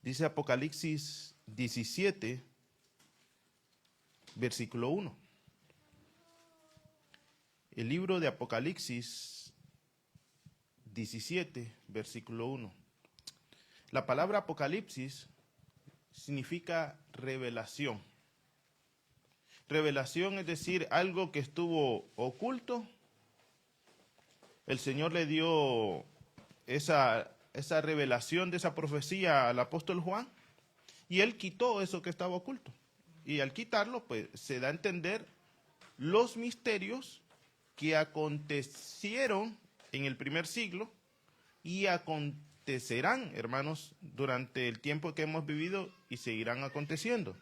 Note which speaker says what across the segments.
Speaker 1: Dice Apocalipsis 17, versículo 1. El libro de Apocalipsis 17, versículo 1. La palabra Apocalipsis significa revelación. Revelación es decir, algo que estuvo oculto. El Señor le dio esa revelación de esa profecía al apóstol Juan y él quitó eso que estaba oculto. Y al quitarlo, pues se da a entender los misterios que acontecieron en el primer siglo y acontecerán, hermanos, durante el tiempo que hemos vivido y seguirán aconteciendo.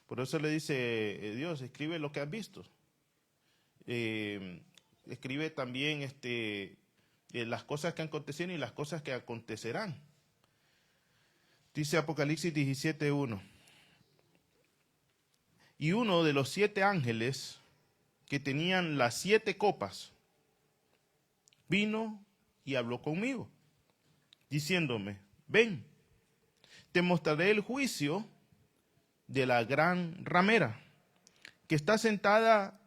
Speaker 1: Por eso le dice Dios, escribe lo que has visto. Escribe también las cosas que acontecieron y las cosas que acontecerán. Dice Apocalipsis 17:1. Y uno de los 7 ángeles que tenían las 7 copas vino y habló conmigo, diciéndome, ven, te mostraré el juicio de la gran ramera, que está sentada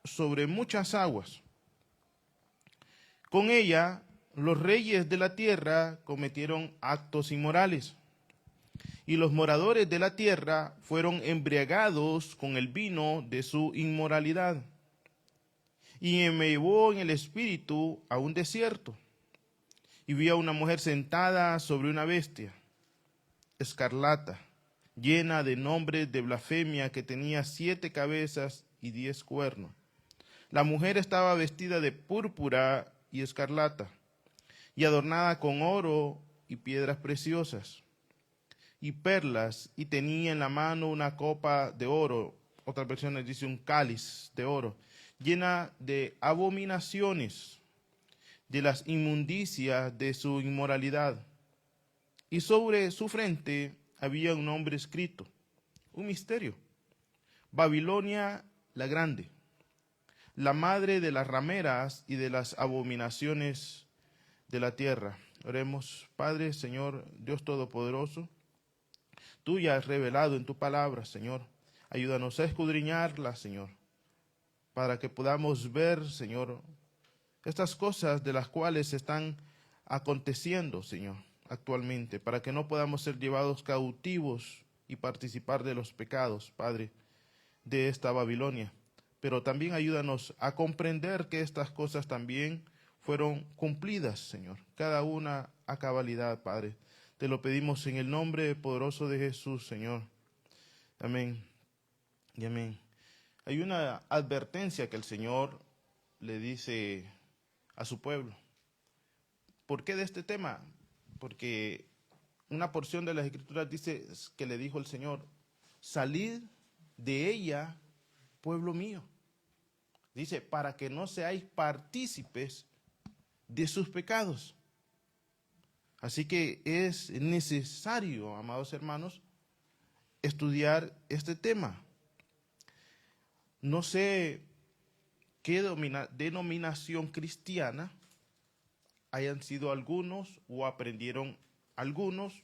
Speaker 1: sobre muchas aguas. Con ella los reyes de la tierra cometieron actos inmorales, y los moradores de la tierra fueron embriagados con el vino de su inmoralidad. Y me llevó en el espíritu a un desierto, y vi a una mujer sentada sobre una bestia, escarlata, llena de nombres de blasfemia, que tenía 7 cabezas y 10 cuernos. La mujer estaba vestida de púrpura y escarlata, y adornada con oro y piedras preciosas, y perlas, y tenía en la mano una copa de oro, otras versiones dice un cáliz de oro, llena de abominaciones, de las inmundicias de su inmoralidad. Y sobre su frente había un nombre escrito, un misterio: Babilonia la Grande, la madre de las rameras y de las abominaciones de la tierra. Oremos. Padre, Señor, Dios Todopoderoso, tú ya has revelado en tu palabra, Señor. Ayúdanos a escudriñarla, Señor, para que podamos ver, Señor, estas cosas de las cuales están aconteciendo, Señor, actualmente, para que no podamos ser llevados cautivos y participar de los pecados, Padre, de esta Babilonia. Pero también ayúdanos a comprender que estas cosas también fueron cumplidas, Señor, cada una a cabalidad, Padre. Te lo pedimos en el nombre poderoso de Jesús, Señor. Amén y amén. Hay una advertencia que el Señor le dice a su pueblo. ¿Por qué de este tema? Porque una porción de las Escrituras dice que le dijo el Señor, salid de ella, pueblo mío. Dice, para que no seáis partícipes de sus pecados. Así que es necesario, amados hermanos, estudiar este tema. No sé qué denominación cristiana hayan sido algunos o aprendieron algunos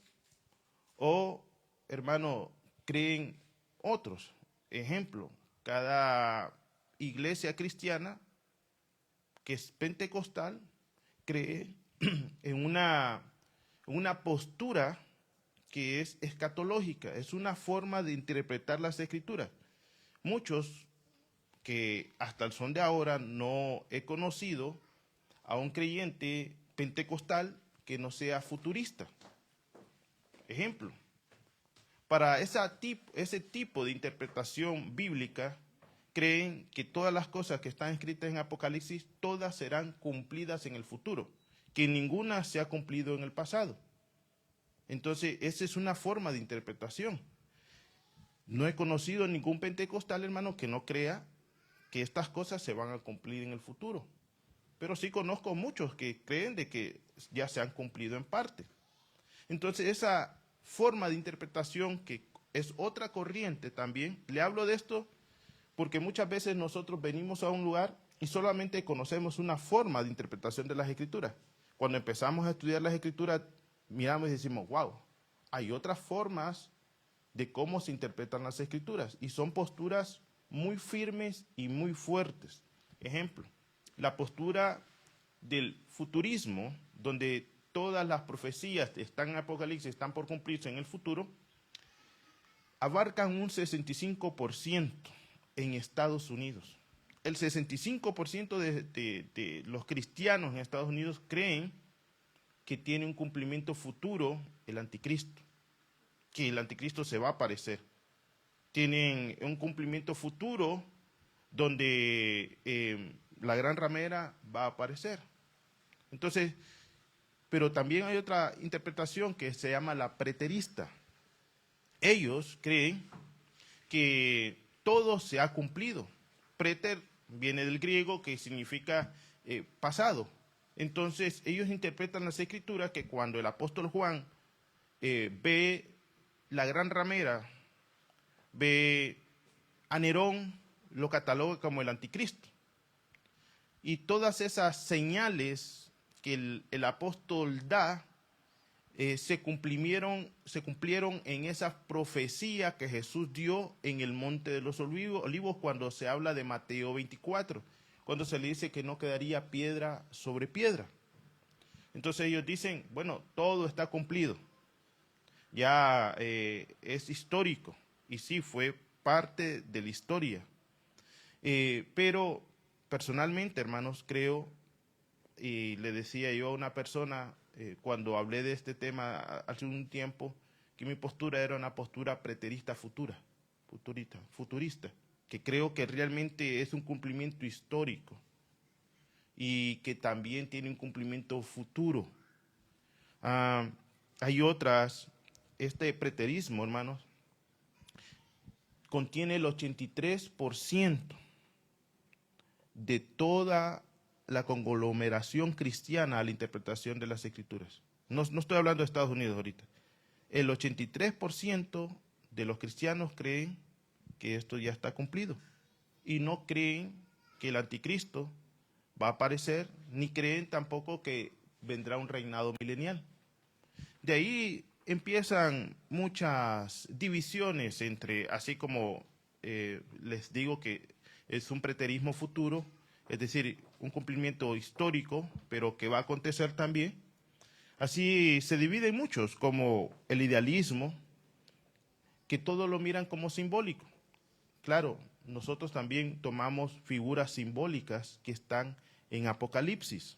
Speaker 1: o, hermano, creen otros. Ejemplo, cada iglesia cristiana que es pentecostal cree en una postura que es escatológica, es una forma de interpretar las escrituras. Muchos que hasta el son de ahora no he conocido a un creyente pentecostal que no sea futurista. Ejemplo, para ese tipo de interpretación bíblica, creen que todas las cosas que están escritas en Apocalipsis, todas serán cumplidas en el futuro, que ninguna se ha cumplido en el pasado. Entonces, esa es una forma de interpretación. No he conocido ningún pentecostal, hermano, que no crea que estas cosas se van a cumplir en el futuro. Pero sí conozco muchos que creen de que ya se han cumplido en parte. Entonces, esa forma de interpretación, que es otra corriente también, le hablo de esto porque muchas veces nosotros venimos a un lugar y solamente conocemos una forma de interpretación de las Escrituras. cuando empezamos a estudiar las Escrituras, miramos y decimos, wow, hay otras formas de cómo se interpretan las Escrituras, y son posturas muy firmes y muy fuertes. Ejemplo, la postura del futurismo, donde todas las profecías están en Apocalipsis, están por cumplirse en el futuro, abarcan un 65% en Estados Unidos. El 65% de los cristianos en Estados Unidos creen que tiene un cumplimiento futuro el anticristo, que el anticristo se va a aparecer. Tienen un cumplimiento futuro donde la gran ramera va a aparecer. Entonces, pero también hay otra interpretación que se llama la preterista. Ellos creen que todo se ha cumplido. Preter viene del griego, que significa pasado. Entonces, ellos interpretan las Escrituras que cuando el apóstol Juan ve la gran ramera, ve a Nerón, lo cataloga como el anticristo. Y todas esas señales que el apóstol da se cumplieron en esa profecía que Jesús dio en el Monte de los Olivos cuando se habla de Mateo 24, cuando se le dice que no quedaría piedra sobre piedra. Entonces ellos dicen, bueno, todo está cumplido, ya es histórico, y sí, fue parte de la historia. Pero personalmente, hermanos, creo, y le decía yo a una persona cuando hablé de este tema hace un tiempo, que mi postura era una postura preterista futurista, que creo que realmente es un cumplimiento histórico y que también tiene un cumplimiento futuro. Hay otras, este preterismo, hermanos, contiene el 83% de toda la conglomeración cristiana a la interpretación de las Escrituras. No estoy hablando de Estados Unidos ahorita. El 83% de los cristianos creen que esto ya está cumplido y no creen que el anticristo va a aparecer, ni creen tampoco que vendrá un reinado milenial. De ahí empiezan muchas divisiones entre, así como les digo que es un preterismo futuro, es decir, un cumplimiento histórico, pero que va a acontecer también. Así se dividen muchos, como el idealismo, que todo lo miran como simbólico. Claro, nosotros también tomamos figuras simbólicas que están en Apocalipsis.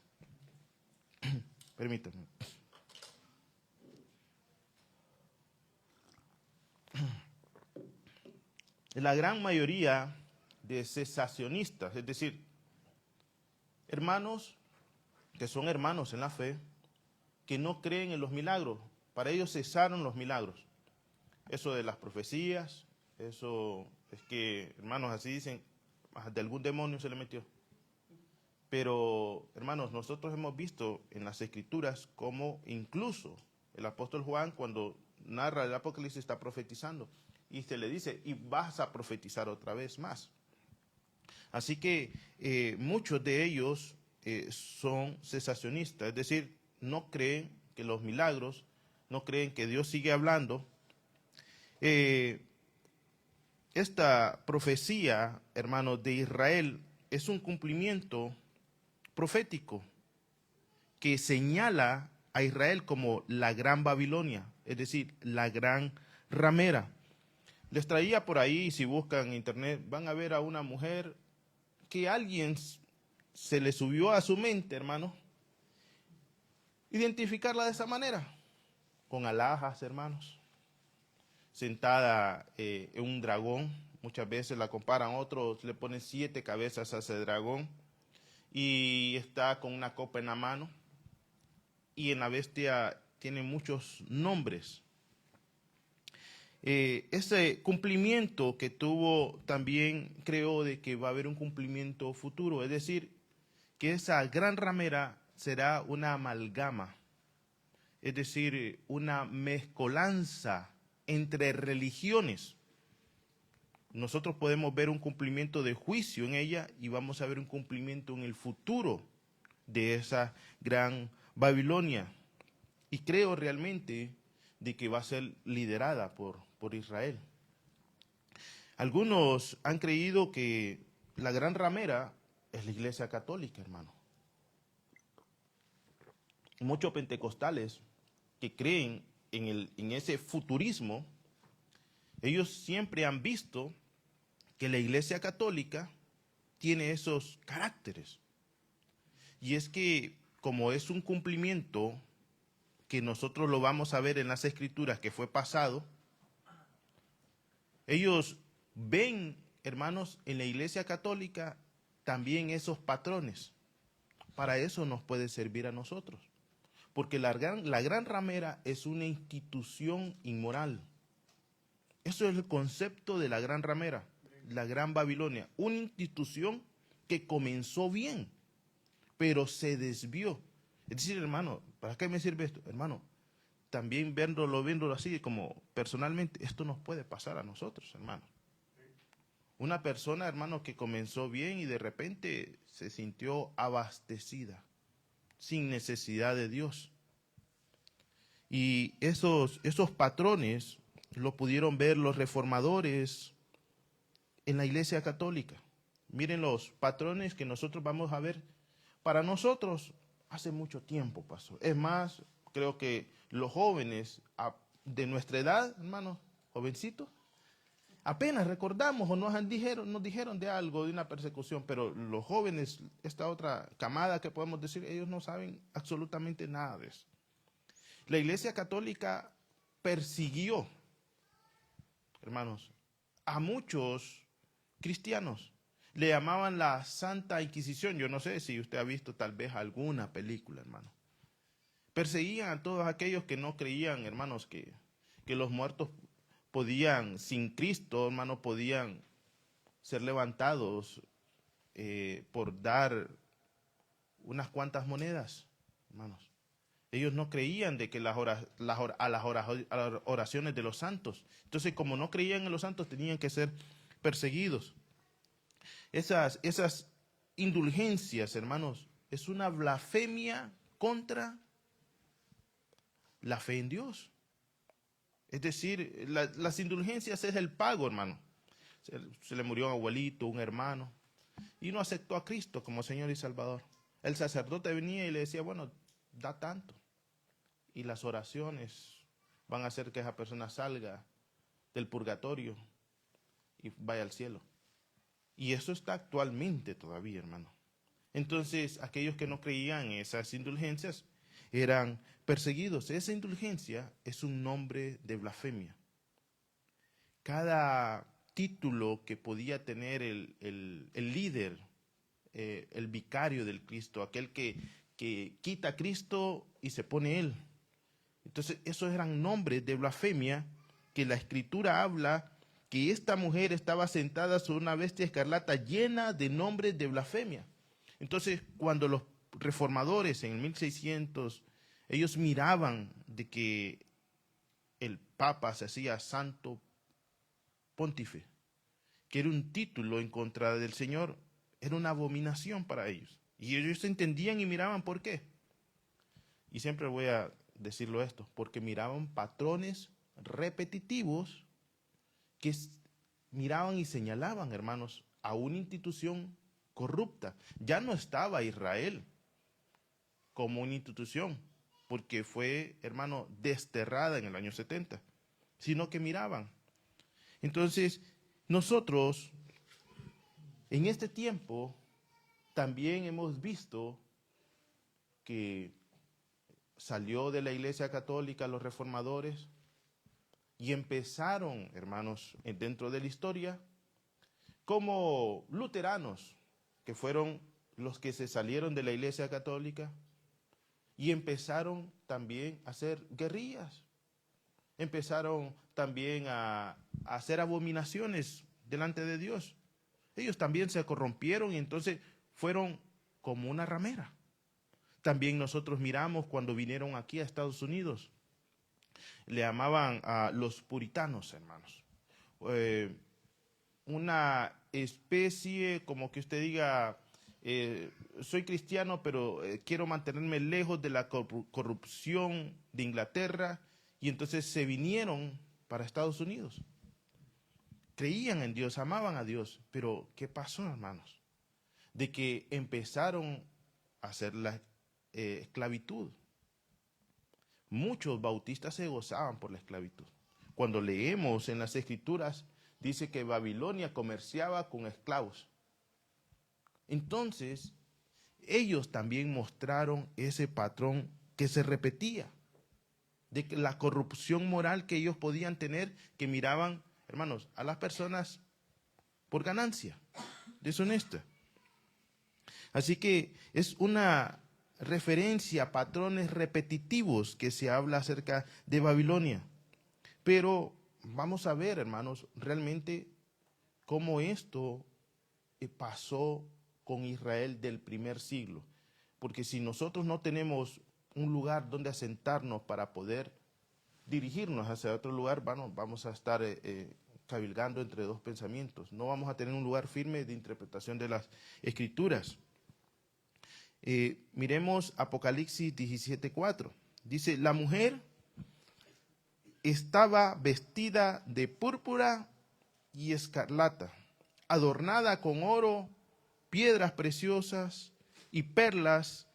Speaker 1: Permítanme. La gran mayoría de cesacionistas, es decir, hermanos que son hermanos en la fe, que no creen en los milagros, para ellos cesaron los milagros. Eso de las profecías, eso es que, hermanos, así dicen, de algún demonio se le metió. Pero, hermanos, nosotros hemos visto en las Escrituras cómo incluso el apóstol Juan, cuando narra el Apocalipsis, está profetizando. Y se le dice, y vas a profetizar otra vez más. Así que muchos de ellos son cesacionistas, es decir, no creen que los milagros, no creen que Dios sigue hablando. Esta profecía, hermanos, de Israel es un cumplimiento profético que señala a Israel como la gran Babilonia, es decir, la gran ramera. Les traía por ahí, si buscan en internet, van a ver a una mujer que alguien se le subió a su mente, hermano, identificarla de esa manera, con alhajas, hermanos, sentada en un dragón. Muchas veces la comparan, otros le ponen 7 cabezas a ese dragón, y está con una copa en la mano, y en la bestia tiene muchos nombres. Ese cumplimiento que tuvo también, creo de que va a haber un cumplimiento futuro, es decir, que esa gran ramera será una amalgama, es decir, una mezcolanza entre religiones. Nosotros podemos ver un cumplimiento de juicio en ella y vamos a ver un cumplimiento en el futuro de esa gran Babilonia, y creo realmente de que va a ser liderada por Israel. Algunos han creído que la gran ramera es la Iglesia Católica, hermano. Muchos pentecostales que creen en ese futurismo, ellos siempre han visto que la Iglesia Católica tiene esos caracteres. Y es que como es un cumplimiento que nosotros lo vamos a ver en las Escrituras que fue pasado, ellos ven, hermanos, en la Iglesia Católica también esos patrones. Para eso nos puede servir a nosotros. Porque la gran ramera es una institución inmoral. Eso es el concepto de la gran ramera, la gran Babilonia. Una institución que comenzó bien, pero se desvió. Es decir, hermano, ¿para qué me sirve esto? Hermano, también viéndolo así como personalmente, esto nos puede pasar a nosotros, hermano. Una persona, hermano, que comenzó bien y de repente se sintió abastecida, sin necesidad de Dios. Y esos patrones lo pudieron ver los reformadores en la Iglesia Católica. Miren los patrones que nosotros vamos a ver. Para nosotros, hace mucho tiempo pasó. Es más, creo que los jóvenes de nuestra edad, hermanos, jovencitos, apenas recordamos o nos dijeron de algo, de una persecución, pero los jóvenes, esta otra camada que podemos decir, ellos no saben absolutamente nada de eso. La Iglesia Católica persiguió, hermanos, a muchos cristianos. Le llamaban la Santa Inquisición. Yo no sé si usted ha visto tal vez alguna película, hermano. Perseguían a todos aquellos que no creían, hermanos, que los muertos podían, sin Cristo, hermano, podían ser levantados por dar unas cuantas monedas, hermanos. Ellos no creían de que a las oraciones de los santos. Entonces, como no creían en los santos, tenían que ser perseguidos. Esas indulgencias, hermanos, es una blasfemia contra la fe en Dios. Es decir, las indulgencias es el pago, hermano. Se le murió un abuelito, un hermano, y no aceptó a Cristo como Señor y Salvador. El sacerdote venía y le decía, bueno, da tanto. Y las oraciones van a hacer que esa persona salga del purgatorio y vaya al cielo. Y eso está actualmente todavía, hermano. Entonces, aquellos que no creían en esas indulgencias eran perseguidos. Esa indulgencia es un nombre de blasfemia. Cada título que podía tener el líder, el vicario del Cristo, aquel que quita a Cristo y se pone él. Entonces, esos eran nombres de blasfemia que la Escritura habla que esta mujer estaba sentada sobre una bestia escarlata llena de nombres de blasfemia. Entonces, cuando los reformadores en el 1600, ellos miraban de que el Papa se hacía santo pontífice, que era un título en contra del Señor, era una abominación para ellos. Y ellos entendían y miraban por qué. Y siempre voy a decirlo esto, porque miraban patrones repetitivos que miraban y señalaban, hermanos, a una institución corrupta. Ya no estaba Israel como una institución, porque fue, hermano, desterrada en el año 70, sino que miraban. Entonces, nosotros, en este tiempo, también hemos visto que salió de la Iglesia Católica los reformadores y empezaron, hermanos, dentro de la historia, como luteranos, que fueron los que se salieron de la Iglesia Católica y empezaron también a hacer guerrillas. Empezaron también a hacer abominaciones delante de Dios. Ellos también se corrompieron y entonces fueron como una ramera. También nosotros miramos cuando vinieron aquí a Estados Unidos, le llamaban a los puritanos, hermanos. Una especie, como que usted diga, soy cristiano, pero quiero mantenerme lejos de la corrupción de Inglaterra, y entonces se vinieron para Estados Unidos. Creían en Dios, amaban a Dios, pero ¿qué pasó, hermanos? De que empezaron a hacer la esclavitud. Muchos bautistas se gozaban por la esclavitud. Cuando leemos en las Escrituras, dice que Babilonia comerciaba con esclavos. Entonces, ellos también mostraron ese patrón que se repetía, de que la corrupción moral que ellos podían tener, que miraban, hermanos, a las personas por ganancia, deshonesta. Así que es una referencia a patrones repetitivos que se habla acerca de Babilonia. Pero vamos a ver, hermanos, realmente cómo esto pasó con Israel del primer siglo. Porque si nosotros no tenemos un lugar donde asentarnos para poder dirigirnos hacia otro lugar, vamos a estar cabilgando entre dos pensamientos. No vamos a tener un lugar firme de interpretación de las Escrituras. Miremos Apocalipsis 17:4. Dice, la mujer estaba vestida de púrpura y escarlata, adornada con oro, piedras preciosas y perlas,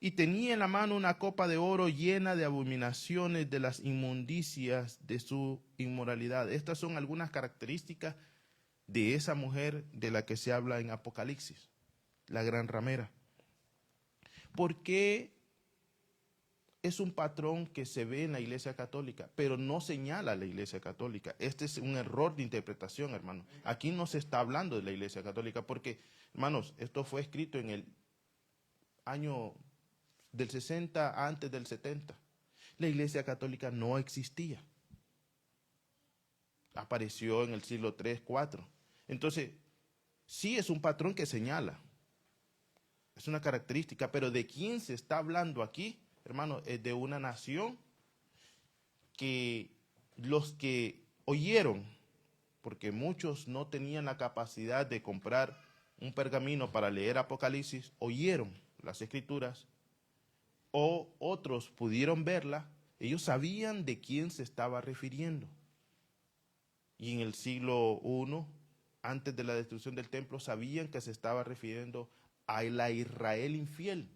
Speaker 1: y tenía en la mano una copa de oro llena de abominaciones de las inmundicias de su inmoralidad. Estas son algunas características de esa mujer de la que se habla en Apocalipsis, la gran ramera. ¿Por qué es un patrón que se ve en la Iglesia Católica, pero no señala a la Iglesia Católica? Este es un error de interpretación, hermano. Aquí no se está hablando de la Iglesia Católica porque, hermanos, esto fue escrito en el año del 60, antes del 70. La Iglesia Católica no existía. Apareció en el siglo 3, 4. Entonces, sí es un patrón que señala. Es una característica, pero ¿de quién se está hablando aquí, hermano? Es de una nación que los que oyeron, porque muchos no tenían la capacidad de comprar un pergamino para leer Apocalipsis, oyeron las Escrituras, o otros pudieron verla, ellos sabían de quién se estaba refiriendo. Y en el siglo I, antes de la destrucción del templo, sabían que se estaba refiriendo a la Israel infiel,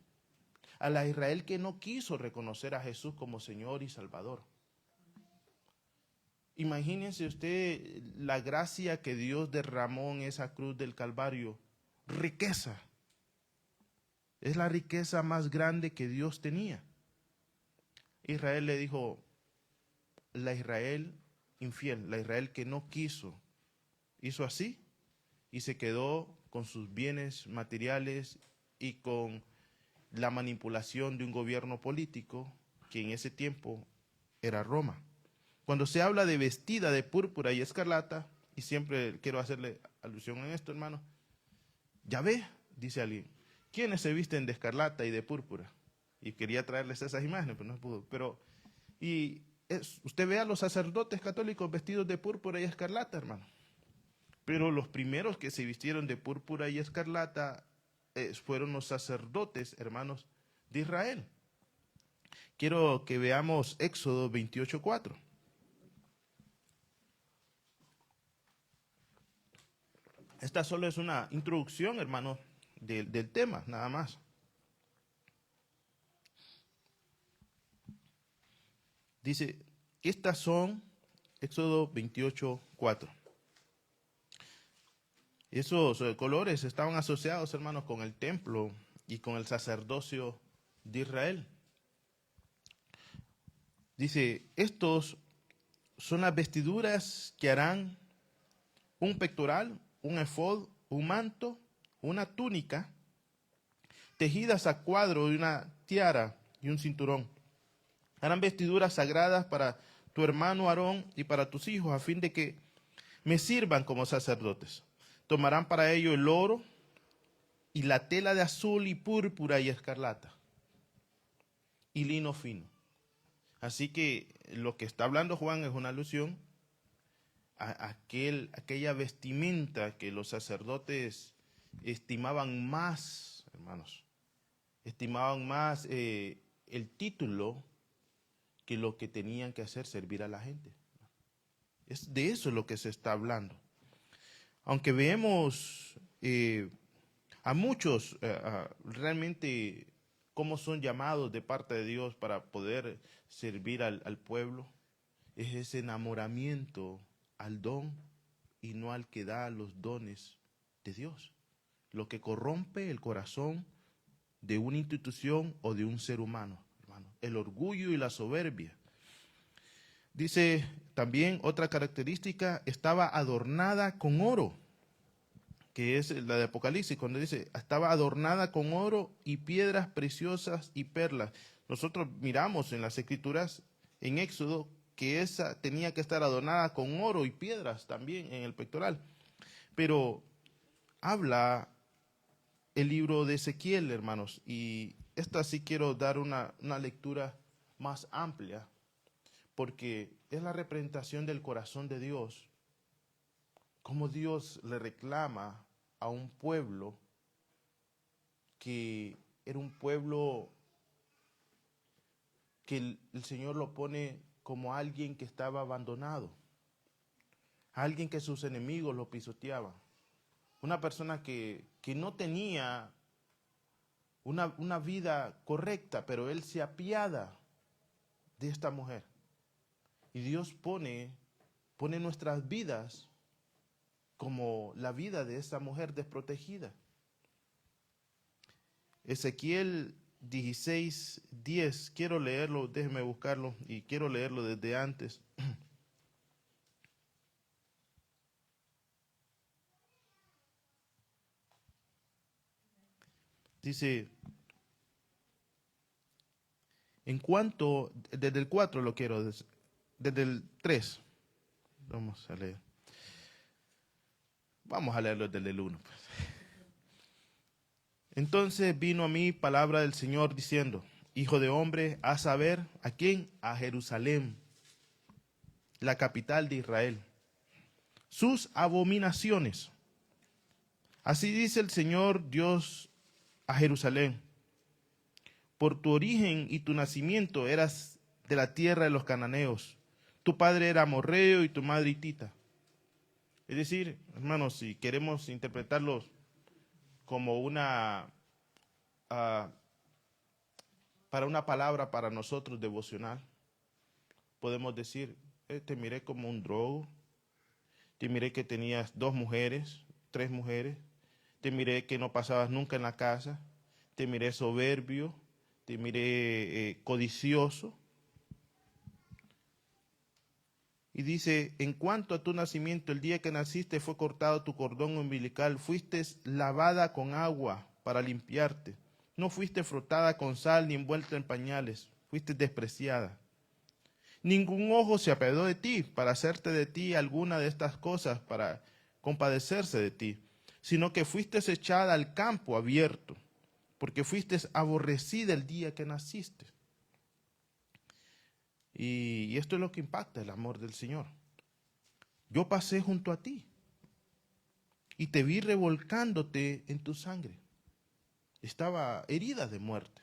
Speaker 1: a la Israel que no quiso reconocer a Jesús como Señor y Salvador. Imagínense usted la gracia que Dios derramó en esa cruz del Calvario, riqueza. Es la riqueza más grande que Dios tenía. Israel le dijo, la Israel infiel, la Israel que no quiso, hizo así y se quedó con sus bienes materiales y con la manipulación de un gobierno político que en ese tiempo era Roma. Cuando se habla de vestida de púrpura y escarlata, y siempre quiero hacerle alusión en esto, hermano, ya ve, dice alguien, ¿quiénes se visten de escarlata y de púrpura? Y quería traerles esas imágenes, pero no pudo. Usted ve a los sacerdotes católicos vestidos de púrpura y escarlata, hermano. Pero los primeros que se vistieron de púrpura y escarlata fueron los sacerdotes, hermanos, de Israel. Quiero que veamos Éxodo 28:4. Esta solo es una introducción, hermano, del tema, nada más. Dice, estas son, Éxodo 28:4. Esos colores estaban asociados, hermanos, con el templo y con el sacerdocio de Israel. Dice, estos son las vestiduras que harán un pectoral, un efod, un manto, una túnica, tejidas a cuadro y una tiara y un cinturón. Harán vestiduras sagradas para tu hermano Aarón y para tus hijos, a fin de que me sirvan como sacerdotes. Tomarán para ello el oro y la tela de azul y púrpura y escarlata y lino fino. Así que lo que está hablando Juan es una alusión a aquella vestimenta que los sacerdotes estimaban más hermanos. Estimaban más el título que lo que tenían que hacer, servir a la gente. Es de eso lo que se está hablando. Aunque vemos a muchos realmente cómo son llamados de parte de Dios para poder servir al pueblo, es ese enamoramiento al don y no al que da los dones de Dios, lo que corrompe el corazón de una institución o de un ser humano, hermano. El orgullo y la soberbia. Dice también otra característica, estaba adornada con oro, que es la de Apocalipsis, cuando dice, estaba adornada con oro y piedras preciosas y perlas. Nosotros miramos en las Escrituras, en Éxodo, que esa tenía que estar adornada con oro y piedras también en el pectoral. Pero habla el libro de Ezequiel, hermanos, y esta sí quiero dar una lectura más amplia, porque es la representación del corazón de Dios, cómo Dios le reclama a un pueblo que era un pueblo que el Señor lo pone como alguien que estaba abandonado, alguien que sus enemigos lo pisoteaban, una persona que no tenía una vida correcta, pero él se apiada de esta mujer. Y Dios pone nuestras vidas como la vida de esa mujer desprotegida. Ezequiel 16:10, quiero leerlo, déjeme buscarlo y quiero leerlo desde antes. Dice, en cuanto, desde el 4 lo quiero, desde el 3, vamos a leer. Vamos a leerlo desde el 1. Pues. Entonces vino a mí palabra del Señor diciendo, hijo de hombre, haz saber, ¿a quién? A Jerusalén, la capital de Israel, sus abominaciones. Así dice el Señor Dios a Jerusalén, por tu origen y tu nacimiento eras de la tierra de los cananeos, tu padre era amorreo y tu madre hitita. Es decir, hermanos, si queremos interpretarlos como para una palabra para nosotros devocional, podemos decir, te miré como un drogo, te miré que tenías 2 mujeres, 3 mujeres, te miré que no pasabas nunca en la casa, te miré soberbio, te miré codicioso. Y dice, en cuanto a tu nacimiento, el día que naciste fue cortado tu cordón umbilical, fuiste lavada con agua para limpiarte, no fuiste frotada con sal ni envuelta en pañales, fuiste despreciada. Ningún ojo se apiadó de ti para hacerte de ti alguna de estas cosas, para compadecerse de ti, sino que fuiste echada al campo abierto, porque fuiste aborrecida el día que naciste. Y esto es lo que impacta el amor del Señor. Yo pasé junto a ti y te vi revolcándote en tu sangre. Estaba herida de muerte.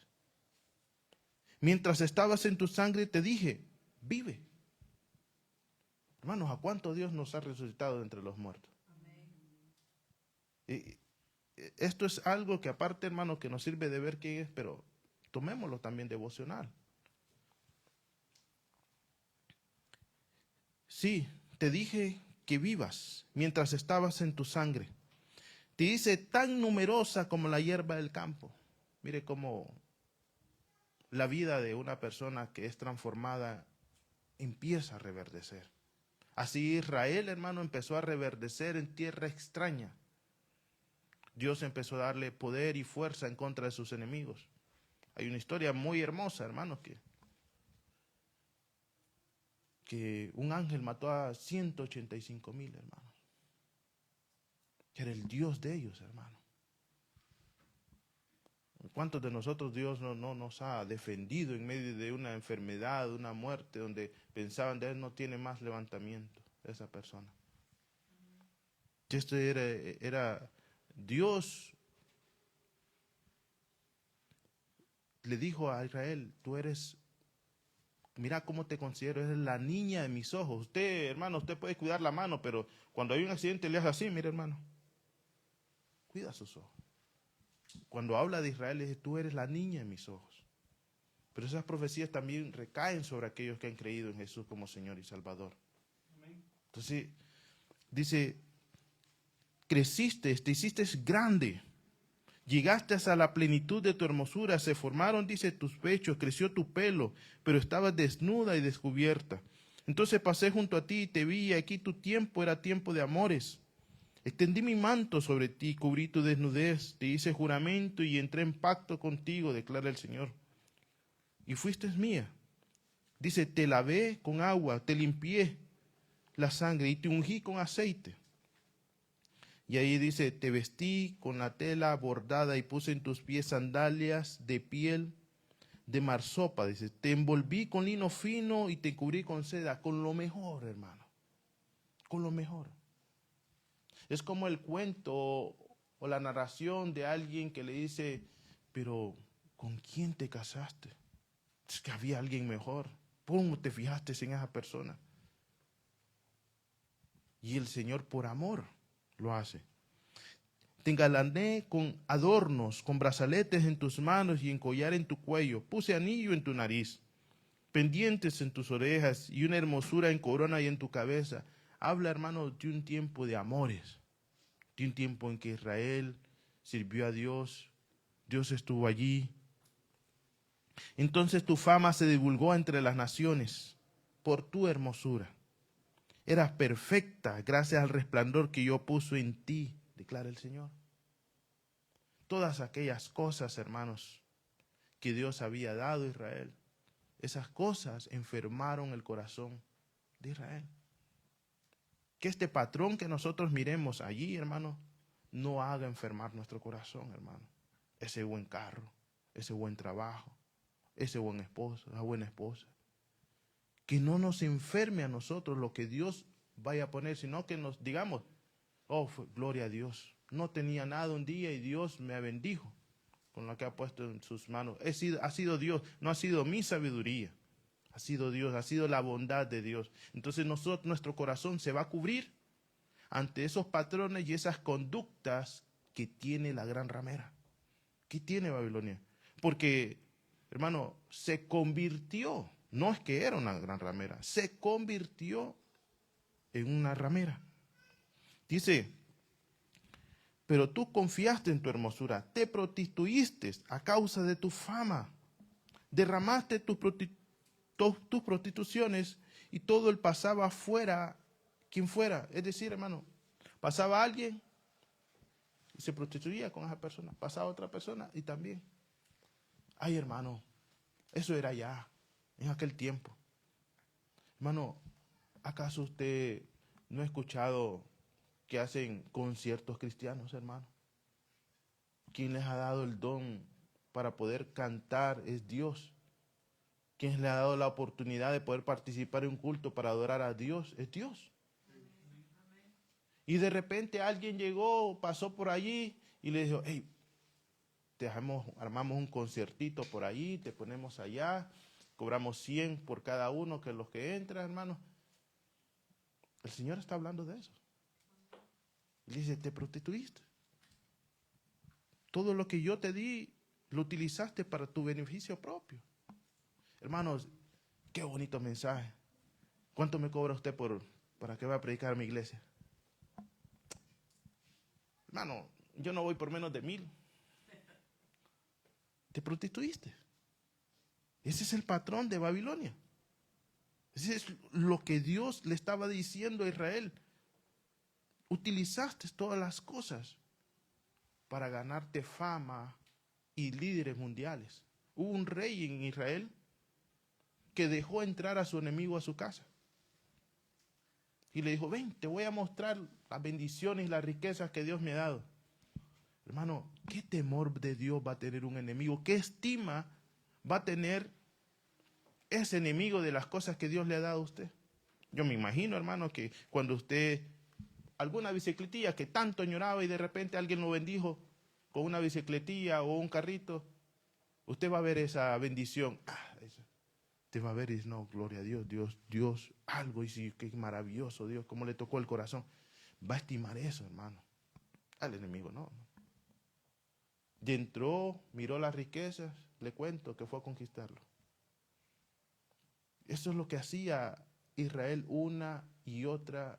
Speaker 1: Mientras estabas en tu sangre te dije, vive. Hermanos, ¿a cuánto Dios nos ha resucitado de entre los muertos? Esto es algo que aparte, hermanos, que nos sirve de ver quién es, pero tomémoslo también devocional. Sí, te dije que vivas mientras estabas en tu sangre. Te hice tan numerosa como la hierba del campo. Mire cómo la vida de una persona que es transformada empieza a reverdecer. Así Israel, hermano, empezó a reverdecer en tierra extraña. Dios empezó a darle poder y fuerza en contra de sus enemigos. Hay una historia muy hermosa, hermanos, que un ángel mató a 185,000, hermanos. Que era el Dios de ellos, hermano. ¿Cuántos de nosotros Dios no nos ha defendido en medio de una enfermedad, de una muerte, donde pensaban de él no tiene más levantamiento, esa persona? Esto era Dios le dijo a Israel, tú eres, mira cómo te considero, eres la niña de mis ojos. Usted, hermano, usted puede cuidar la mano, pero cuando hay un accidente le hace así, mire hermano, cuida sus ojos. Cuando habla de Israel, le dice, tú eres la niña de mis ojos. Pero esas profecías también recaen sobre aquellos que han creído en Jesús como Señor y Salvador. Entonces, dice, creciste, te hiciste grande, llegaste a la plenitud de tu hermosura, se formaron, dice, tus pechos, creció tu pelo, pero estabas desnuda y descubierta. Entonces pasé junto a ti y te vi, y aquí tu tiempo era tiempo de amores. Extendí mi manto sobre ti, cubrí tu desnudez, te hice juramento y entré en pacto contigo, declara el Señor. Y fuiste mía. Dice, te lavé con agua, te limpié la sangre y te ungí con aceite. Y ahí dice, te vestí con la tela bordada y puse en tus pies sandalias de piel de marsopa. Dice, te envolví con lino fino y te cubrí con seda, con lo mejor, hermano, con lo mejor. Es como el cuento o la narración de alguien que le dice, pero ¿con quién te casaste? Es que había alguien mejor. ¿Cómo te fijaste en esa persona? Y el Señor por amor lo hace. Te engalané con adornos, con brazaletes en tus manos y en collar en tu cuello. Puse anillo en tu nariz, pendientes en tus orejas y una hermosura en corona y en tu cabeza. Habla, hermano, de un tiempo de amores, de un tiempo en que Israel sirvió a Dios, Dios estuvo allí. Entonces tu fama se divulgó entre las naciones por tu hermosura. Eras perfecta gracias al resplandor que yo puse en ti, declara el Señor. Todas aquellas cosas, hermanos, que Dios había dado a Israel, esas cosas enfermaron el corazón de Israel. Que este patrón que nosotros miremos allí, hermano, no haga enfermar nuestro corazón, hermano. Ese buen carro, ese buen trabajo, ese buen esposo, esa buena esposa. Que no nos enferme a nosotros lo que Dios vaya a poner, sino que nos digamos, oh, gloria a Dios. No tenía nada un día y Dios me bendijo con lo que ha puesto en sus manos. Ha sido Dios, no ha sido mi sabiduría. Ha sido Dios, ha sido la bondad de Dios. Entonces nuestro corazón se va a cubrir ante esos patrones y esas conductas que tiene la gran ramera. ¿Qué tiene Babilonia? Porque, hermano, se convirtió, no es que era una gran ramera, se convirtió en una ramera. Dice, pero tú confiaste en tu hermosura, te prostituiste a causa de tu fama, derramaste tus prostituciones y todo el pasaba fuera, quien fuera. Es decir, hermano, pasaba alguien y se prostituía con esa persona, pasaba otra persona y también. Ay, hermano, eso era ya, en aquel tiempo. Hermano, ¿acaso usted no ha escuchado que hacen conciertos cristianos, hermano? ¿Quién les ha dado el don para poder cantar es Dios? ¿Quién les ha dado la oportunidad de poder participar en un culto para adorar a Dios? Es Dios. Y de repente alguien llegó, pasó por allí y le dijo, hey, armamos un conciertito por allí, te ponemos allá, cobramos 100 por cada uno que los que entran, hermano. El Señor está hablando de eso. Y dice, te prostituiste. Todo lo que yo te di, lo utilizaste para tu beneficio propio. Hermanos, qué bonito mensaje. ¿Cuánto me cobra usted para que vaya a predicar a mi iglesia? Hermano, yo no voy por menos de 1,000. Te prostituiste. Ese es el patrón de Babilonia. Ese es lo que Dios le estaba diciendo a Israel. Utilizaste todas las cosas para ganarte fama y líderes mundiales. Hubo un rey en Israel que dejó entrar a su enemigo a su casa. Y le dijo, ven, te voy a mostrar las bendiciones y las riquezas que Dios me ha dado. Hermano, ¿qué temor de Dios va a tener un enemigo? ¿Qué estima va a tener ese enemigo de las cosas que Dios le ha dado a usted? Yo me imagino, hermano, que cuando usted, alguna bicicletilla que tanto añoraba y de repente alguien lo bendijo con una bicicletilla o un carrito, Usted va a ver esa bendición. Usted va a ver y dice, no, gloria a Dios, Dios, algo, y sí, qué maravilloso Dios, cómo le tocó el corazón. Va a estimar eso, hermano. Al enemigo, no. Y entró, miró las riquezas, le cuento que fue a conquistarlo. Eso es lo que hacía Israel una y otra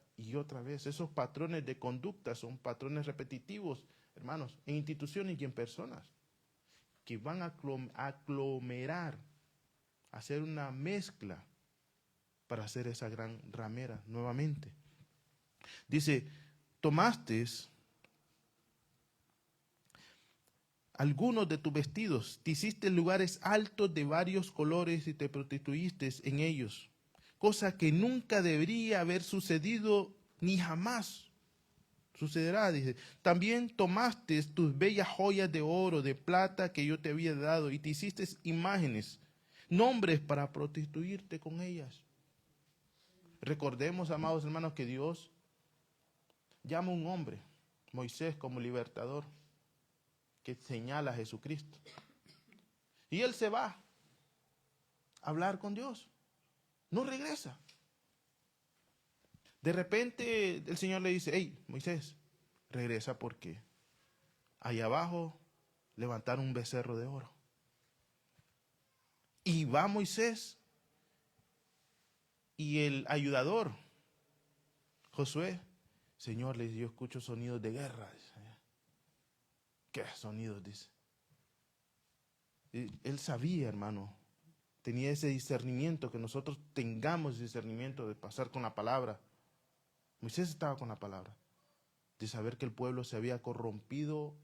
Speaker 1: vez. Esos patrones de conducta son patrones repetitivos, hermanos, en instituciones y en personas, que van a aglomerar, a hacer una mezcla para hacer esa gran ramera nuevamente. Dice, tomaste algunos de tus vestidos, te hiciste lugares altos de varios colores y te prostituiste en ellos, cosa que nunca debería haber sucedido ni jamás sucederá. Dice, también tomaste tus bellas joyas de oro, de plata que yo te había dado y te hiciste imágenes, nombres para prostituirte con ellas. Recordemos, amados hermanos, que Dios llama a un hombre, Moisés, como libertador, que señala a Jesucristo. Y él se va a hablar con Dios. No regresa. De repente el Señor le dice, hey, Moisés, regresa porque allá abajo levantaron un becerro de oro. Y va Moisés y el ayudador, Josué, Señor, le dice, yo escucho sonidos de guerra. Dice, ¿qué sonidos? Dice. Y él sabía, hermano, tenía ese discernimiento, que nosotros tengamos discernimiento de pasar con la palabra. Moisés estaba con la palabra, de saber que el pueblo se había corrompido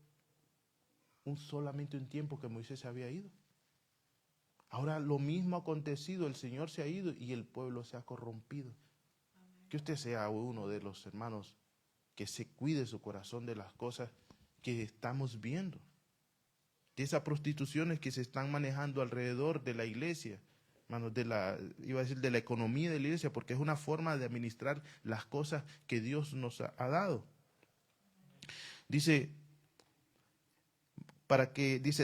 Speaker 1: solamente un tiempo que Moisés se había ido. Ahora lo mismo ha acontecido, el Señor se ha ido y el pueblo se ha corrompido. Que usted sea uno de los hermanos que se cuide su corazón de las cosas que estamos viendo, de esas prostituciones que se están manejando alrededor de la iglesia, hermanos, iba a decir de la economía de la iglesia, porque es una forma de administrar las cosas que Dios nos ha dado. Dice,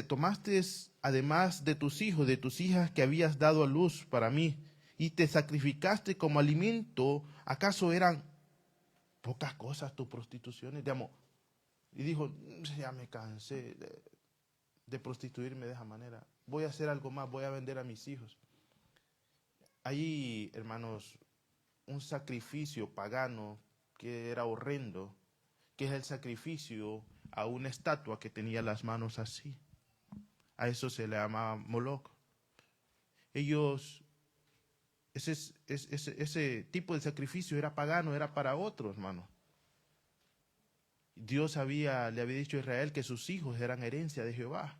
Speaker 1: tomaste además de tus hijos, de tus hijas que habías dado a luz para mí, y te sacrificaste como alimento. ¿Acaso eran pocas cosas tus prostituciones? Digamos, y dijo, ya me cansé de prostituirme de esa manera. Voy a hacer algo más, voy a vender a mis hijos. Hay, hermanos, un sacrificio pagano que era horrendo, que es el sacrificio a una estatua que tenía las manos así. A eso se le llamaba Moloch. Ese tipo de sacrificio era pagano, era para otros, hermano. Dios le había dicho a Israel que sus hijos eran herencia de Jehová.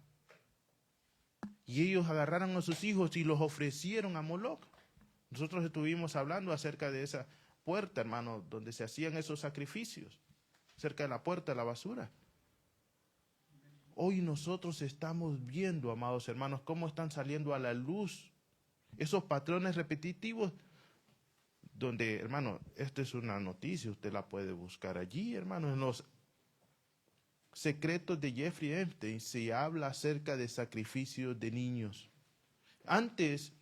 Speaker 1: Y ellos agarraron a sus hijos y los ofrecieron a Moloch. Nosotros estuvimos hablando acerca de esa puerta, hermano, donde se hacían esos sacrificios, cerca de la puerta de la basura. Hoy nosotros estamos viendo, amados hermanos, cómo están saliendo a la luz esos patrones repetitivos, donde, hermano, esta es una noticia, usted la puede buscar allí, hermano, en los secretos de Jeffrey Epstein se habla acerca de sacrificios de niños. Antes,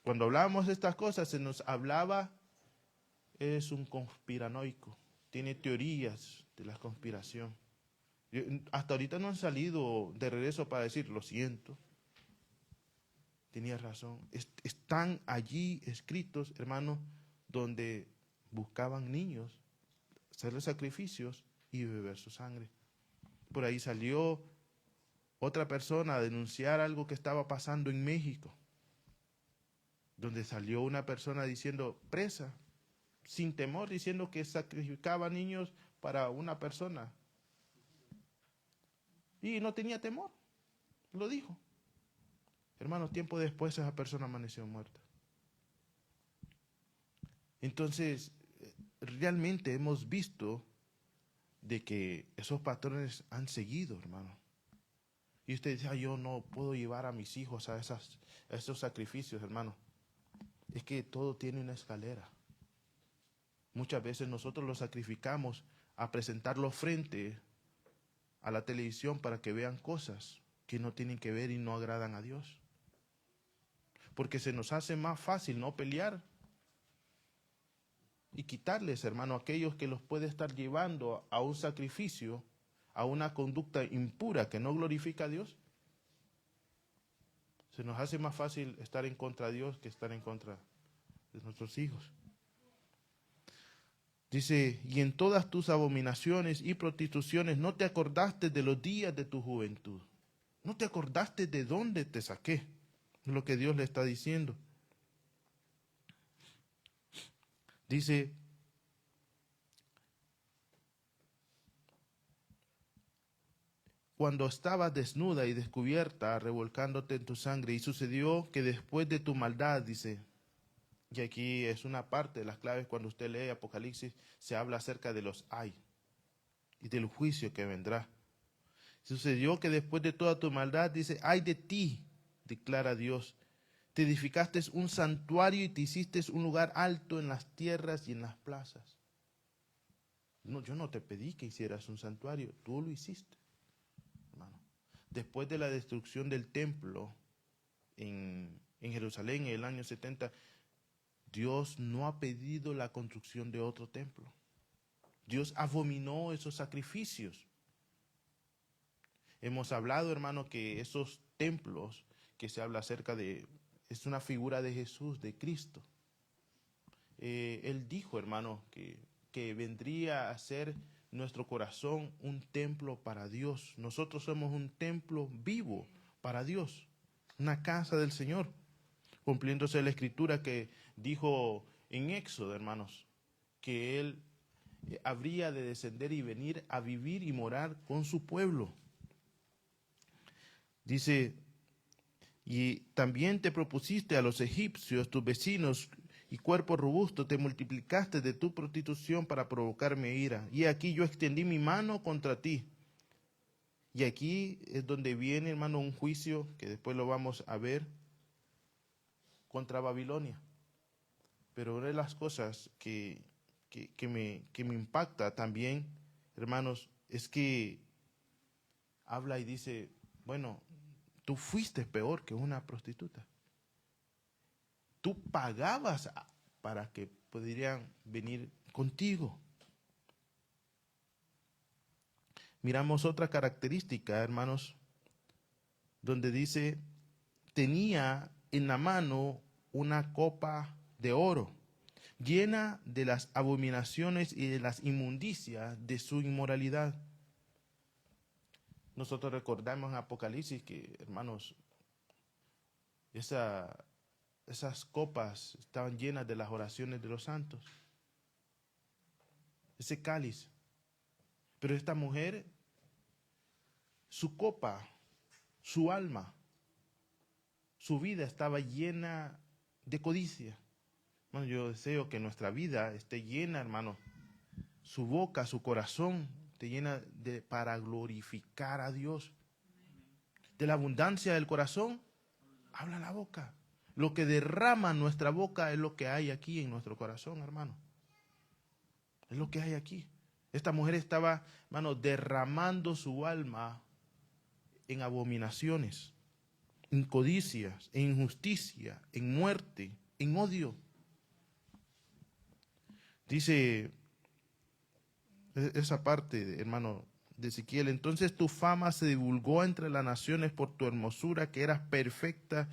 Speaker 1: cuando hablábamos de estas cosas, se nos hablaba, es un conspiranoico, tiene teorías de la conspiración. Hasta ahorita no han salido de regreso para decir, lo siento, tenía razón. Están allí escritos, hermano, donde buscaban niños, hacerles sacrificios y beber su sangre. Por ahí salió otra persona a denunciar algo que estaba pasando en México, donde salió una persona diciendo, presa, sin temor, diciendo que sacrificaba niños para una persona. Y no tenía temor, lo dijo. Hermanos, tiempo después esa persona amaneció muerta. Entonces, realmente hemos visto de que esos patrones han seguido, hermano. Y usted dice, yo no puedo llevar a mis hijos a esos sacrificios, hermano. Es que todo tiene una escalera. Muchas veces nosotros los sacrificamos a presentarlo frente a la televisión para que vean cosas que no tienen que ver y no agradan a Dios. Porque se nos hace más fácil no pelear y quitarles, hermano, aquellos que los puede estar llevando a un sacrificio, a una conducta impura que no glorifica a Dios. Se nos hace más fácil estar en contra de Dios que estar en contra de nuestros hijos. Dice, y en todas tus abominaciones y prostituciones no te acordaste de los días de tu juventud. No te acordaste de dónde te saqué. Es lo que Dios le está diciendo. Dice, cuando estabas desnuda y descubierta, revolcándote en tu sangre, y sucedió que después de tu maldad, dice, y aquí es una parte de las claves cuando usted lee Apocalipsis, se habla acerca de los ay y del juicio que vendrá. Sucedió que después de toda tu maldad, dice, ay de ti, declara Dios, te edificaste un santuario y te hiciste un lugar alto en las tierras y en las plazas. No, yo no te pedí que hicieras un santuario, tú lo hiciste, hermano. Después de la destrucción del templo en Jerusalén en el año 70, Dios no ha pedido la construcción de otro templo. Dios abominó esos sacrificios. Hemos hablado, hermano, que esos templos que se habla acerca de, es una figura de Jesús, de Cristo. Él dijo, hermano, que vendría a ser nuestro corazón un templo para Dios. Nosotros somos un templo vivo para Dios, una casa del Señor, cumpliéndose la escritura que dijo en Éxodo, hermanos, que Él habría de descender y venir a vivir y morar con su pueblo. Dice, y también te propusiste a los egipcios, tus vecinos, y cuerpo robusto, te multiplicaste de tu prostitución para provocarme ira. Y aquí yo extendí mi mano contra ti. Y aquí es donde viene, hermano, un juicio que después lo vamos a ver contra Babilonia. Pero una de las cosas que me impacta también, hermanos, es que habla y dice, bueno, tú fuiste peor que una prostituta. Tú pagabas para que pudieran venir contigo. Miramos otra característica, hermanos, donde dice, tenía en la mano una copa de oro, llena de las abominaciones y de las inmundicias de su inmoralidad. Nosotros recordamos en Apocalipsis que, hermanos, esas copas estaban llenas de las oraciones de los santos. Ese cáliz. Pero esta mujer, su copa, su alma, su vida estaba llena de codicia. Bueno, yo deseo que nuestra vida esté llena, hermano, su boca, su corazón, esté llena para glorificar a Dios. De la abundancia del corazón, habla la boca. Lo que derrama nuestra boca es lo que hay aquí en nuestro corazón, hermano. Es lo que hay aquí. Esta mujer estaba, hermano, derramando su alma en abominaciones, en codicias, en injusticia, en muerte, en odio. Dice esa parte, hermano, de Ezequiel, entonces tu fama se divulgó entre las naciones por tu hermosura, que eras perfecta,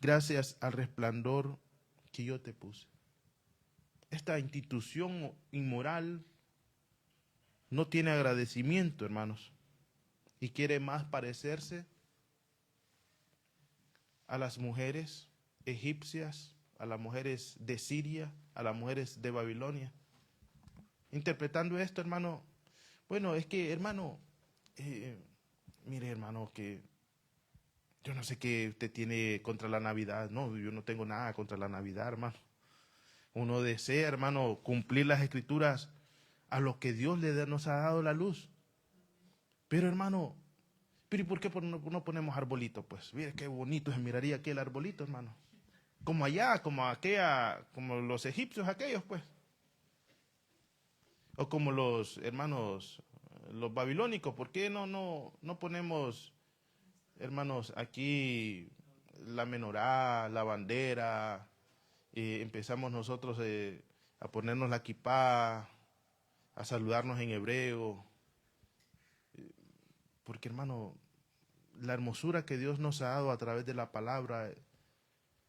Speaker 1: gracias al resplandor que yo te puse. Esta institución inmoral no tiene agradecimiento, hermanos, y quiere más parecerse a las mujeres egipcias, a las mujeres de Siria, a las mujeres de Babilonia. Interpretando esto, hermano, bueno, es que, hermano, mire, hermano, que yo no sé qué usted tiene contra la Navidad. No, yo no tengo nada contra la Navidad, hermano. Uno desea, hermano, cumplir las escrituras a lo que Dios nos ha dado la luz. Pero, hermano, ¿pero y por qué no ponemos arbolitos? Pues, mire qué bonito se miraría aquel arbolito, hermano. Como allá, como los egipcios aquellos, pues. O como los hermanos, los babilónicos. ¿Por qué no ponemos hermanos, aquí la menorá, la bandera, empezamos nosotros a ponernos la kipá, a saludarnos en hebreo, porque hermano, la hermosura que Dios nos ha dado a través de la palabra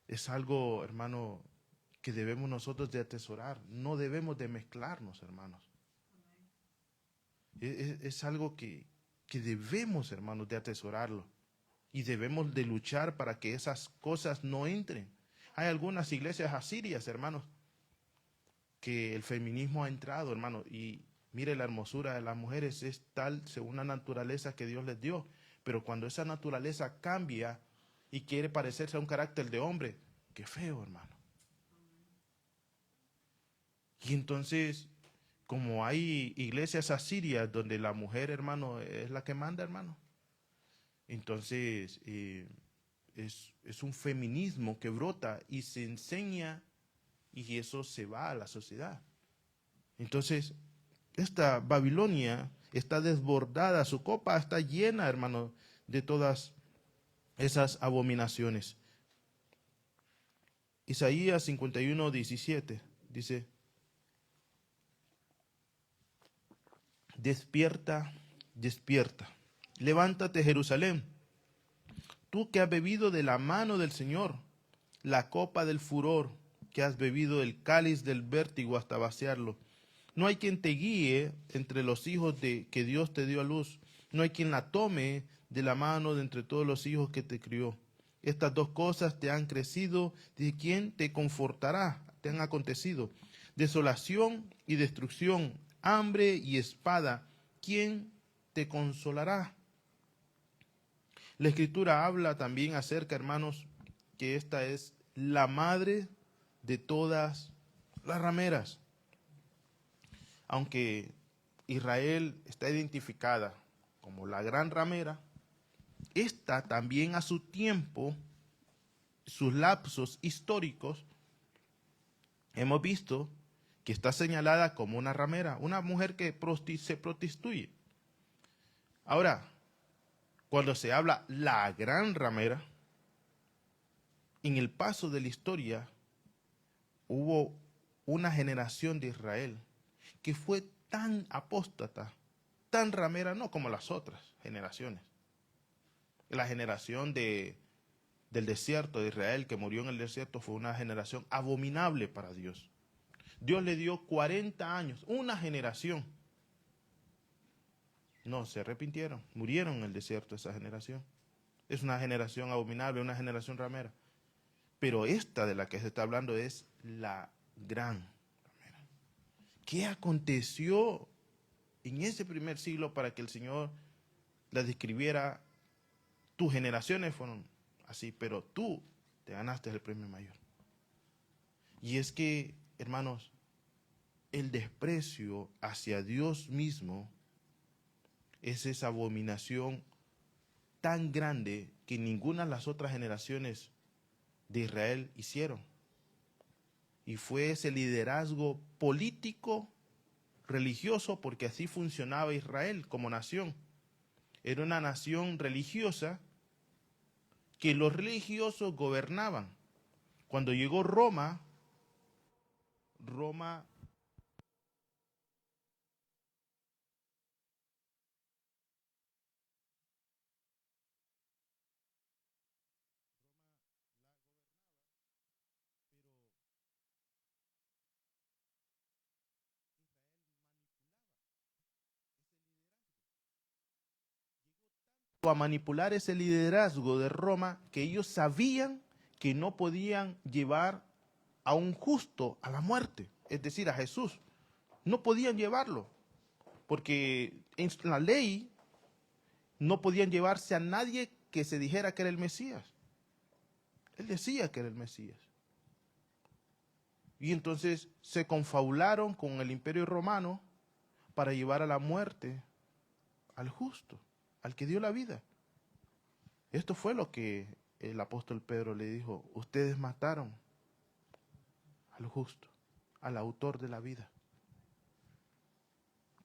Speaker 1: es algo, hermano, que debemos nosotros de atesorar. No debemos de mezclarnos, hermanos. Es algo que debemos, hermanos, de atesorarlo. Y debemos de luchar para que esas cosas no entren. Hay algunas iglesias asirias, hermanos, que el feminismo ha entrado, hermano, y mire la hermosura de las mujeres es tal según la naturaleza que Dios les dio, pero cuando esa naturaleza cambia y quiere parecerse a un carácter de hombre, qué feo, hermano. Y entonces, como hay iglesias asirias donde la mujer, hermano, es la que manda, hermano, entonces es un feminismo que brota y se enseña y eso se va a la sociedad. Entonces, esta Babilonia está desbordada, su copa está llena, hermano, de todas esas abominaciones. Isaías 51:17 dice, despierta, despierta, levántate Jerusalén, tú que has bebido de la mano del Señor, la copa del furor, que has bebido el cáliz del vértigo hasta vaciarlo. No hay quien te guíe entre los hijos de que Dios te dio a luz. No hay quien la tome de la mano de entre todos los hijos que te crió. Estas dos cosas te han crecido. ¿De quién te confortará? Te han acontecido. Desolación y destrucción, hambre y espada. ¿Quién te consolará? La Escritura habla también acerca, hermanos, que esta es la madre de todas las rameras. Aunque Israel está identificada como la gran ramera, esta también a su tiempo, sus lapsos históricos, hemos visto que está señalada como una ramera, una mujer que se prostituye. Ahora, cuando se habla la gran ramera, en el paso de la historia hubo una generación de Israel que fue tan apóstata, tan ramera, no como las otras generaciones. La generación del desierto de Israel que murió en el desierto fue una generación abominable para Dios. Dios le dio 40 años, una generación. No, se arrepintieron, murieron en el desierto esa generación. Es una generación abominable, una generación ramera. Pero esta de la que se está hablando es la gran ramera. ¿Qué aconteció en ese primer siglo para que el Señor la describiera? Tus generaciones fueron así, pero tú te ganaste el premio mayor. Y es que, hermanos, el desprecio hacia Dios mismo es esa abominación tan grande que ninguna de las otras generaciones de Israel hicieron. Y fue ese liderazgo político, religioso, porque así funcionaba Israel como nación. Era una nación religiosa que los religiosos gobernaban. Cuando llegó Roma a manipular ese liderazgo de Roma que ellos sabían que no podían llevar a un justo a la muerte, es decir, a Jesús. No podían llevarlo, porque en la ley no podían llevarse a nadie que se dijera que era el Mesías. Él decía que era el Mesías. Y entonces se confabularon con el imperio romano para llevar a la muerte al justo, al que dio la vida. Esto fue lo que el apóstol Pedro le dijo: ustedes mataron al justo, al autor de la vida.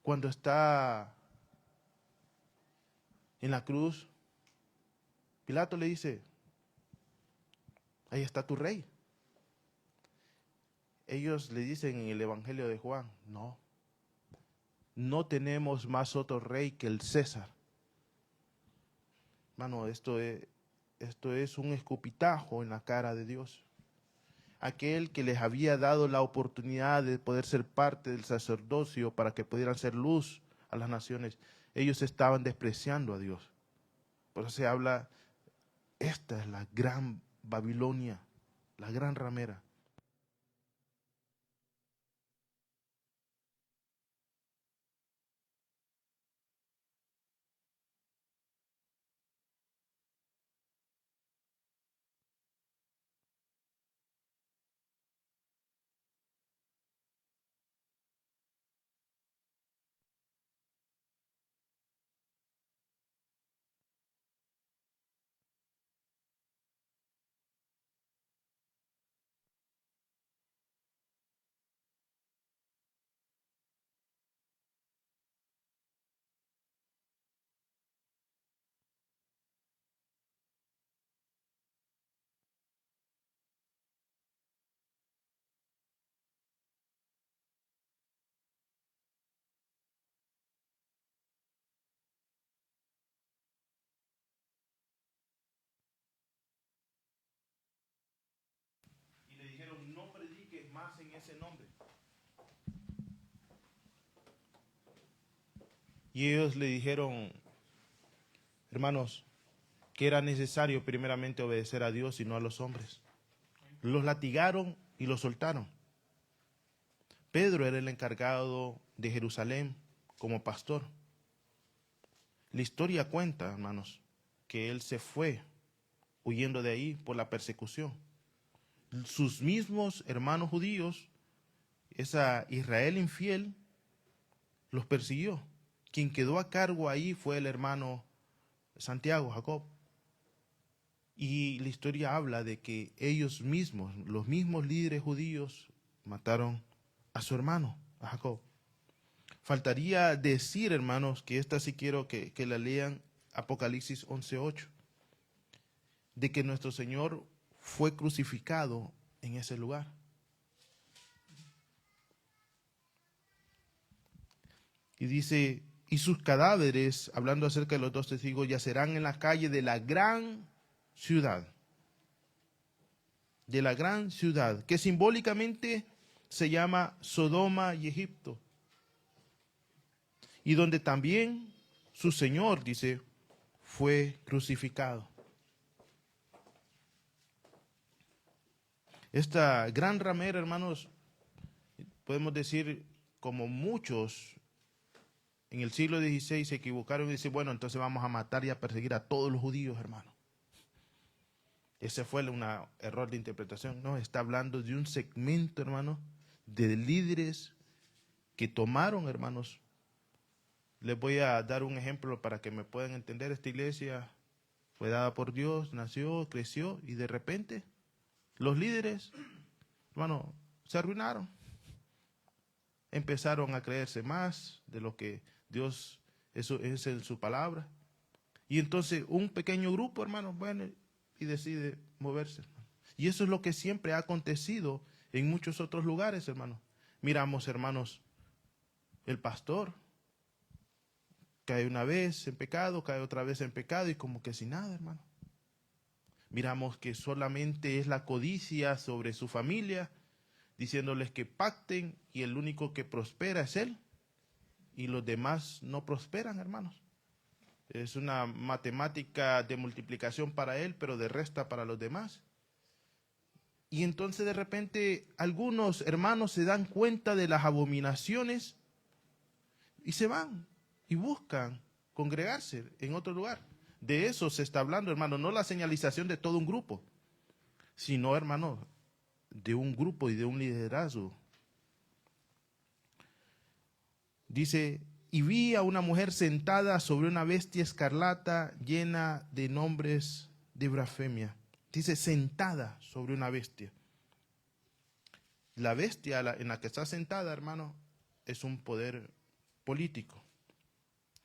Speaker 1: Cuando está en la cruz, Pilato le dice, ahí está tu rey. Ellos le dicen en el Evangelio de Juan, no tenemos más otro rey que el César. Hermano, esto es un escupitajo en la cara de Dios. Aquel que les había dado la oportunidad de poder ser parte del sacerdocio para que pudieran ser luz a las naciones, ellos estaban despreciando a Dios. Por eso se habla, esta es la gran Babilonia, la gran ramera. Y le dijeron, no prediques más en ese nombre. Y ellos le dijeron, hermanos, que era necesario primeramente obedecer a Dios y no a los hombres. Los latigaron y los soltaron. Pedro era el encargado de Jerusalén como pastor. La historia cuenta, hermanos, que él se fue huyendo de ahí por la persecución. Sus mismos hermanos judíos, esa Israel infiel, los persiguió. Quien quedó a cargo ahí fue el hermano Santiago, Jacob. Y la historia habla de que ellos mismos, los mismos líderes judíos, mataron a su hermano, a Jacob. Faltaría decir, hermanos, que esta sí quiero que la lean, Apocalipsis 11:8, de que nuestro Señor fue crucificado en ese lugar. Y dice, y sus cadáveres, hablando acerca de los dos testigos, yacerán en la calle de la gran ciudad, que simbólicamente se llama Sodoma y Egipto, y donde también su Señor, dice, fue crucificado. Esta gran ramera, hermanos, podemos decir, como muchos en el siglo XVI se equivocaron y dicen, bueno, entonces vamos a matar y a perseguir a todos los judíos, hermanos. Ese fue un error de interpretación. No, está hablando de un segmento, hermanos, de líderes que tomaron, hermanos. Les voy a dar un ejemplo para que me puedan entender. Esta iglesia fue dada por Dios, nació, creció, y de repente los líderes, hermano, se arruinaron. Empezaron a creerse más de lo que Dios eso es en su palabra. Y entonces un pequeño grupo, hermano, bueno, y decide moverse. Y eso es lo que siempre ha acontecido en muchos otros lugares, hermano. Miramos, hermanos, el pastor cae una vez en pecado, cae otra vez en pecado y como que sin nada, hermano. Miramos que solamente es la codicia sobre su familia, diciéndoles que pacten y el único que prospera es él y los demás no prosperan, hermanos. Es una matemática de multiplicación para él, pero de resta para los demás. Y entonces de repente algunos hermanos se dan cuenta de las abominaciones y se van y buscan congregarse en otro lugar. De eso se está hablando, hermano, no la señalización de todo un grupo, sino, hermano, de un grupo y de un liderazgo. Dice, y vi a una mujer sentada sobre una bestia escarlata llena de nombres de blasfemia. Dice, sentada sobre una bestia. La bestia en la que está sentada, hermano, es un poder político.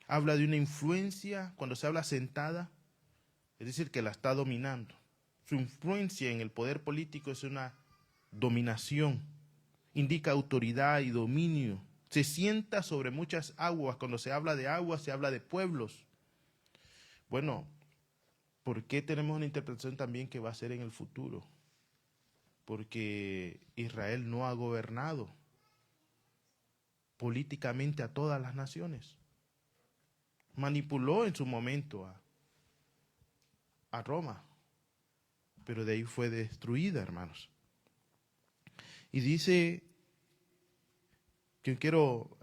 Speaker 1: Habla de una influencia, cuando se habla sentada, es decir, que la está dominando. Su influencia en el poder político es una dominación, indica autoridad y dominio. Se sienta sobre muchas aguas. Cuando se habla de aguas, se habla de pueblos. Bueno, ¿por qué tenemos una interpretación también que va a ser en el futuro? Porque Israel no ha gobernado políticamente a todas las naciones. Manipuló en su momento a Roma, pero de ahí fue destruida, hermanos. Y dice, que quiero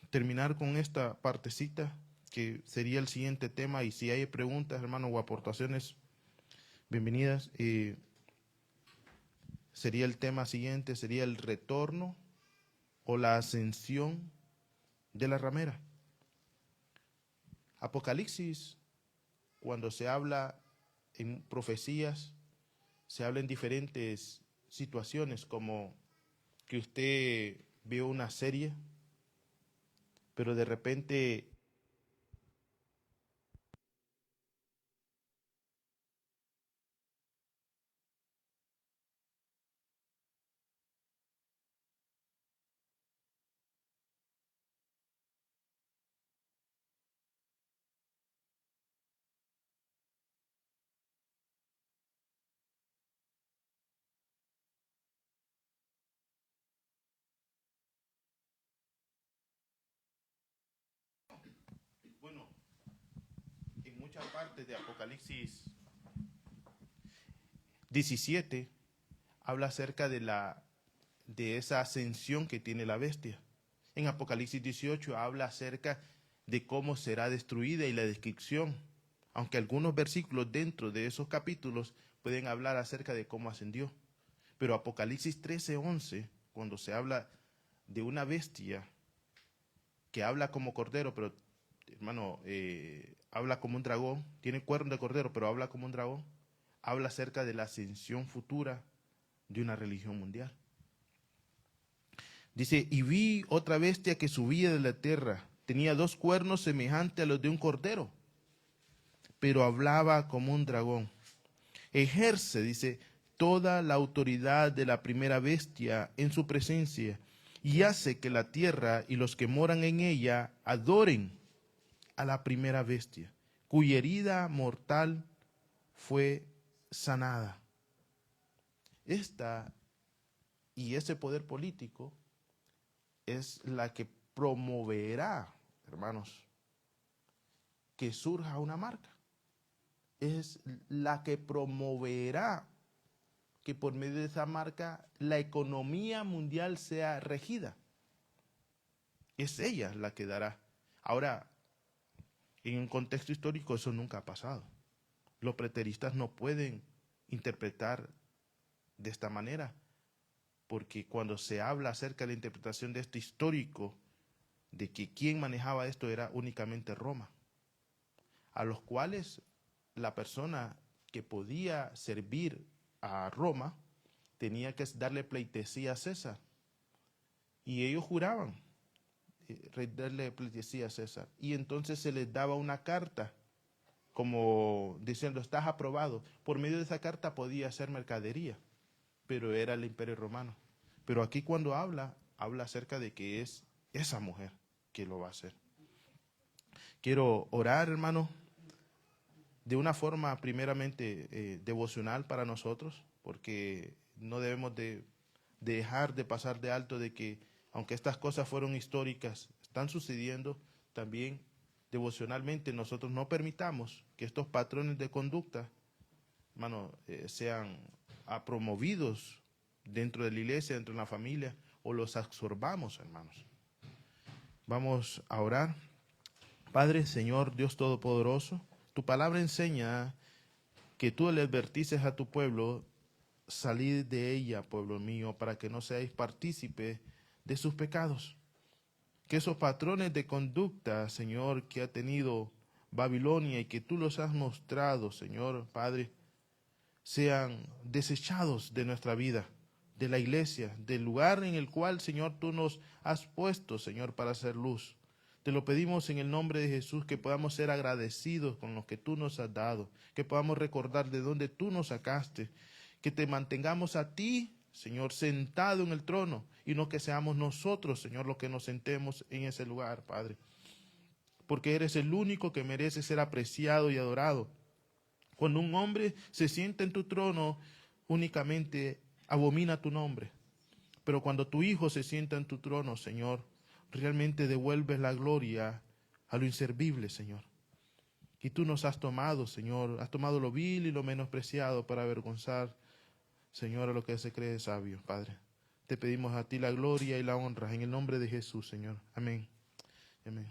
Speaker 1: terminar con esta partecita, que sería el siguiente tema, y si hay preguntas, hermanos, o aportaciones, bienvenidas. Sería el tema siguiente, sería el retorno o la ascensión de la ramera. Apocalipsis, cuando se habla en profecías, se habla en diferentes situaciones, como que usted vio una serie, pero de repente bueno, en muchas partes de Apocalipsis 17 habla acerca de esa ascensión que tiene la bestia. En Apocalipsis 18 habla acerca de cómo será destruida y la descripción, aunque algunos versículos dentro de esos capítulos pueden hablar acerca de cómo ascendió. Pero Apocalipsis 13:11, cuando se habla de una bestia que habla como cordero, pero hermano, habla como un dragón, tiene cuerno de cordero, pero habla como un dragón, habla acerca de la ascensión futura de una religión mundial. Dice, y vi otra bestia que subía de la tierra, tenía 2 cuernos semejantes a los de un cordero, pero hablaba como un dragón. Ejerce, dice, toda la autoridad de la primera bestia en su presencia, y hace que la tierra y los que moran en ella adoren a la primera bestia, cuya herida mortal fue sanada. Esta y ese poder político es la que promoverá, hermanos, que surja una marca. Es la que promoverá que por medio de esa marca la economía mundial sea regida. Es ella la que dará. Ahora, en un contexto histórico eso nunca ha pasado. Los preteristas no pueden interpretar de esta manera, porque cuando se habla acerca de la interpretación de este histórico, de que quien manejaba esto era únicamente Roma, a los cuales la persona que podía servir a Roma tenía que darle pleitesía a César. Y ellos juraban darle pleitesía a César. Y entonces se les daba una carta, como diciendo, estás aprobado. Por medio de esa carta podía hacer mercadería, pero era el Imperio Romano. Pero aquí cuando habla acerca de que es esa mujer que lo va a hacer. Quiero orar, hermano, de una forma primeramente devocional para nosotros, porque no debemos de dejar de pasar de alto de que, aunque estas cosas fueron históricas, están sucediendo también devocionalmente. Nosotros no permitamos que estos patrones de conducta, hermano, sean promovidos dentro de la iglesia, dentro de la familia, o los absorbamos, hermanos. Vamos a orar. Padre, Señor, Dios Todopoderoso, tu palabra enseña que tú le advertiste a tu pueblo, salid de ella, pueblo mío, para que no seáis partícipe de sus pecados. Que esos patrones de conducta, Señor, que ha tenido Babilonia y que tú los has mostrado, Señor, Padre, sean desechados de nuestra vida, de la iglesia, del lugar en el cual, Señor, tú nos has puesto, Señor, para hacer luz. Te lo pedimos en el nombre de Jesús, que podamos ser agradecidos con lo que tú nos has dado, que podamos recordar de dónde tú nos sacaste, que te mantengamos a ti, Señor, sentado en el trono, y no que seamos nosotros, Señor, los que nos sentemos en ese lugar, Padre. Porque eres el único que merece ser apreciado y adorado. Cuando un hombre se sienta en tu trono, únicamente abomina tu nombre. Pero cuando tu Hijo se sienta en tu trono, Señor, realmente devuelves la gloria a lo inservible, Señor. Y tú nos has tomado, Señor, has tomado lo vil y lo menospreciado para avergonzar, Señor, a lo que se cree sabio, Padre. Te pedimos a ti la gloria y la honra en el nombre de Jesús, Señor. Amén. Amén.